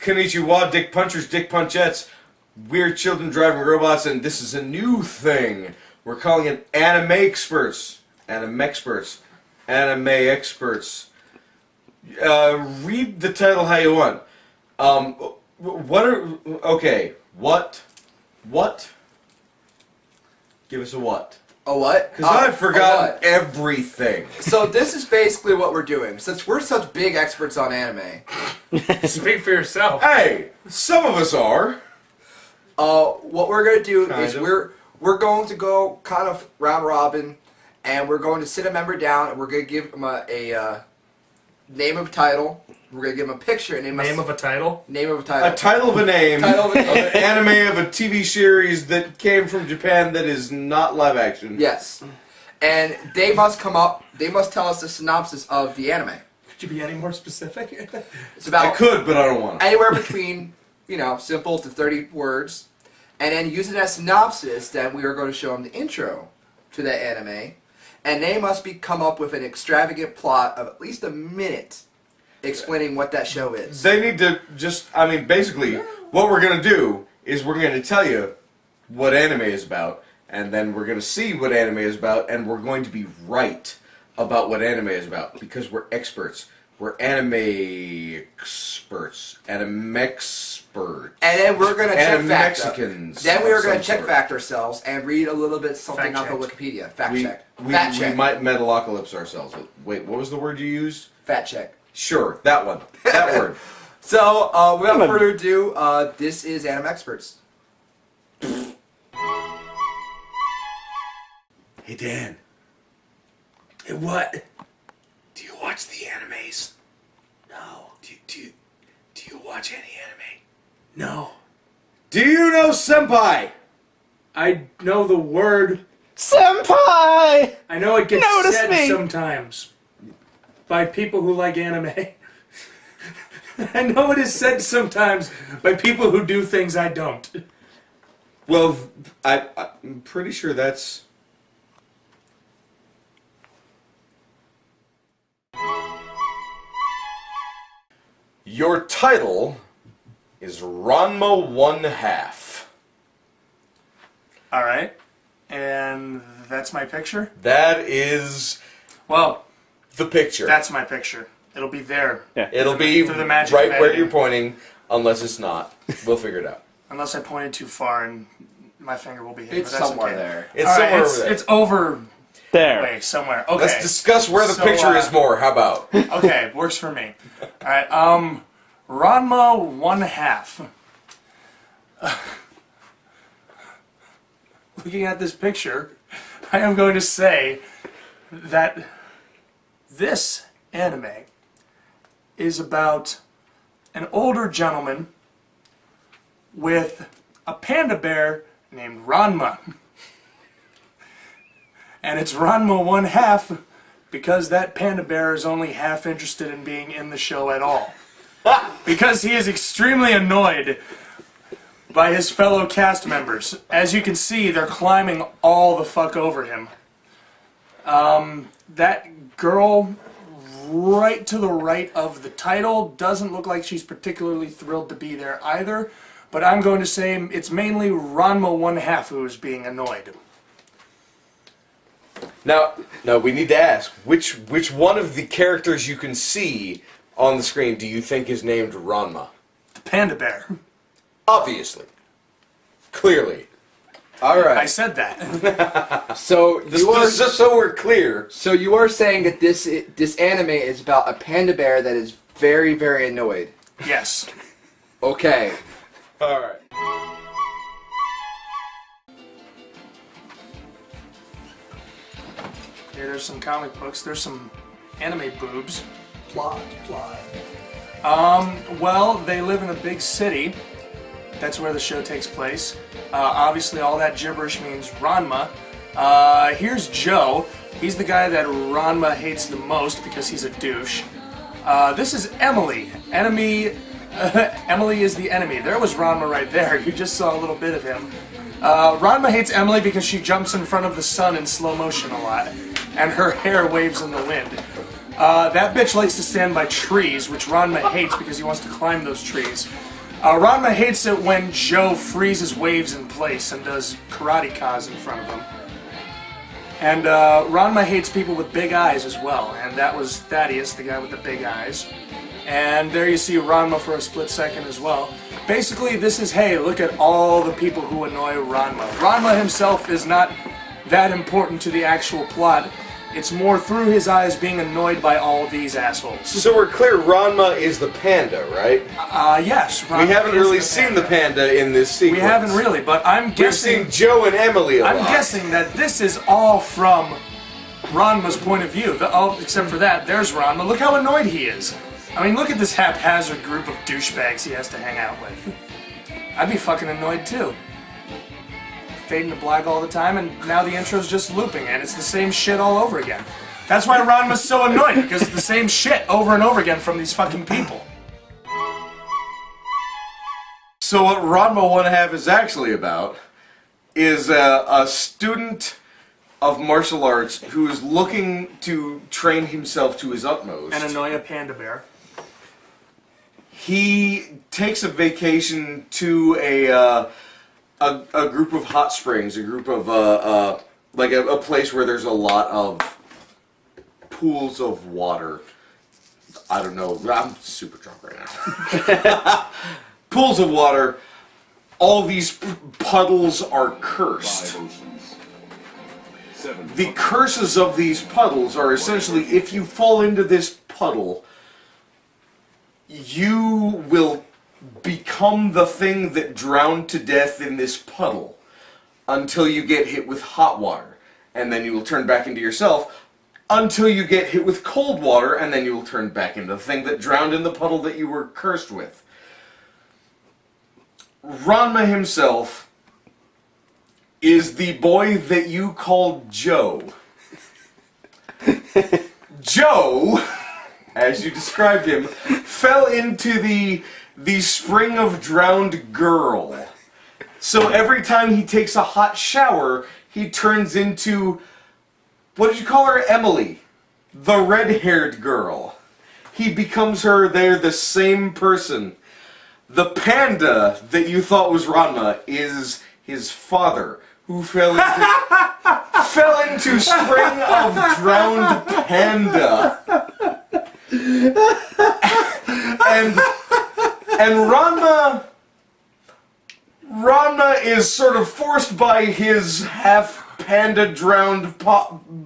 Konnichiwa, Dick Punchers, Dick Punchettes. We're children driving robots, and this is a new thing. We're calling it Animexperts. Animexperts. Anime experts. Read the title how you want. What? Give us a what. A what? Because I've forgotten everything. So this is basically what we're doing. Since we're such big experts on anime. Speak for yourself. Hey, some of us are. What we're going to do is we're going to go kind of round robin, and we're going to sit a member down, and we're going to give them a name of a title. We're going to give them a picture. And name of a title? Name of a title. A title of a name. Title of a name. Of an anime of a TV series that came from Japan that is not live action. Yes. And they must tell us the synopsis of the anime. Could you be any more specific? It's about... I could, but I don't want to. Anywhere between, simple to 30 words. And then using that synopsis, then we are going to show them the intro to that anime. And they must come up with an extravagant plot of at least a minute explaining what that show is. They need to basically, what we're going to do is we're going to tell you what anime is about, and then we're going to see what anime is about, and we're going to be right about what anime is about, because we're experts. We're Animexperts. Animexperts. And then we're going to check fact. Mexicans. Then we are going to check fact ourselves and read a little bit something off of Wikipedia. Fact check. We might metalocalypse ourselves. Wait, what was the word you used? Fact check. Sure, that one. That word. So, without further ado, this is Animexperts. Hey, Dan. Hey, what? Do you watch the animes? No. Do you watch any anime? No. Do you know Senpai? I know the word. Senpai! I know it gets Notice said me. sometimes by people who like anime. I know it is said sometimes by people who do things I don't. Well, I'm pretty sure that's... Your title is Ranma 1/2. Alright. And that's my picture? That is Well, the picture. that's my picture. It'll be there. Yeah. It'll be through the magic right of where editing. you're pointing, unless it's not. We'll figure it out. Unless I pointed too far and my finger will be hidden. It's but that's somewhere okay. there. It's All right, somewhere over there. It's over There. way somewhere. Okay. Let's discuss where the So, picture is more. How about? Okay, works for me. Alright, Ranma 1/2. Looking at this picture, I am going to say that this anime is about an older gentleman with a panda bear named Ranma. And it's Ranma 1/2 because that panda bear is only half interested in being in the show at all. Because he is extremely annoyed by his fellow cast members. As you can see, they're climbing all the fuck over him. That girl right to the right of the title doesn't look like she's particularly thrilled to be there either, but I'm going to say it's mainly Ranma 1/2 who is being annoyed. Now, we need to ask which one of the characters you can see on the screen do you think is named Ranma? The panda bear. Obviously, clearly. All right. I said that. So Just so we're clear. So you are saying that this anime is about a panda bear that is very, very annoyed. Yes. Okay. All right. Here, there's some comic books. There's some anime boobs. Plot. Well, they live in a big city. That's where the show takes place. Obviously, all that gibberish means Ranma. Here's Joe. He's the guy that Ranma hates the most because he's a douche. This is Emily. Emily is the enemy. There was Ranma right there. You just saw a little bit of him. Ranma hates Emily because she jumps in front of the sun in slow motion a lot, and her hair waves in the wind. That bitch likes to stand by trees, which Ranma hates because he wants to climb those trees. Ranma hates it when Joe freezes waves in place and does karate kas in front of him. And Ranma hates people with big eyes as well, and that was Thaddeus, the guy with the big eyes. And there you see Ranma for a split second as well. Basically, this is, hey, look at all the people who annoy Ranma. Ranma himself is not that important to the actual plot. It's more through his eyes being annoyed by all these assholes. So we're clear, Ranma is the panda, right? Yes. Ranma We haven't is really the seen panda. the panda in this sequence. We haven't really, but I'm We've guessing... seen Joe and Emily a lot. I'm guessing that this is all from Ranma's point of view. Except for that, there's Ranma. Look how annoyed he is. I mean, look at this haphazard group of douchebags he has to hang out with. I'd be fucking annoyed too. Fading to black all the time, and now the intro's just looping, and it's the same shit all over again. That's why Ranma's so annoyed, because it's the same shit over and over again from these fucking people. So what Ranma 1/2 is actually about is a student of martial arts who is looking to train himself to his utmost. And annoy a panda bear. He takes a vacation to a group of hot springs, a group of like a place where there's a lot of pools of water. I don't know. I'm super drunk right now. Pools of water. All these puddles are cursed. The curses of these puddles are essentially, if you fall into this puddle, you will become the thing that drowned to death in this puddle until you get hit with hot water. And then you will turn back into yourself until you get hit with cold water, and then you will turn back into the thing that drowned in the puddle that you were cursed with. Ranma himself is the boy that you called Joe. Joe, as you described him, fell into the spring of drowned girl. So every time he takes a hot shower, he turns into, what did you call her? Emily, the red-haired girl. He becomes her, they're the same person. The panda that you thought was Ranma is his father, who fell into spring of drowned panda. And Ranma is sort of forced by his half panda drowned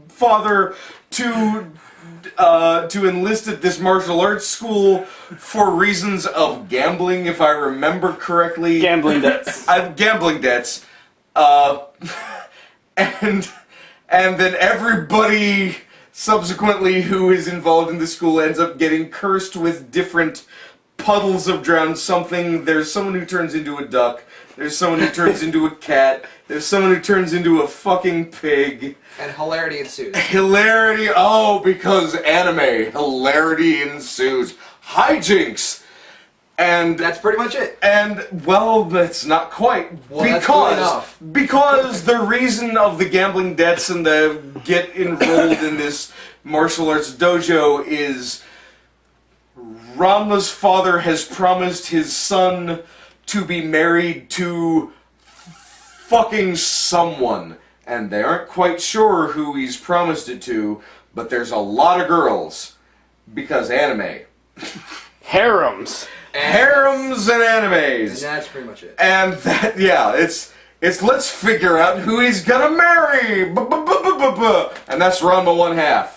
father to enlist at this martial arts school for reasons of gambling, if I remember correctly. Gambling debts. Gambling debts. And then everybody subsequently who is involved in the school ends up getting cursed with different puddles of drowned something. There's someone who turns into a duck. There's someone who turns into a cat. There's someone who turns into a fucking pig. And hilarity ensues. Hilarity, oh, because anime. Hilarity ensues. Hijinks! And That's pretty much it. And, well, that's not quite. Well, that's good enough. Because the reason of the gambling debts and the get enrolled in this martial arts dojo is Ranma's father has promised his son to be married to fucking someone. And they aren't quite sure who he's promised it to, but there's a lot of girls. Because anime. Harems. Harems and animes. And that's pretty much it. And that, yeah, it's let's figure out who he's gonna marry. And that's Ranma 1/2.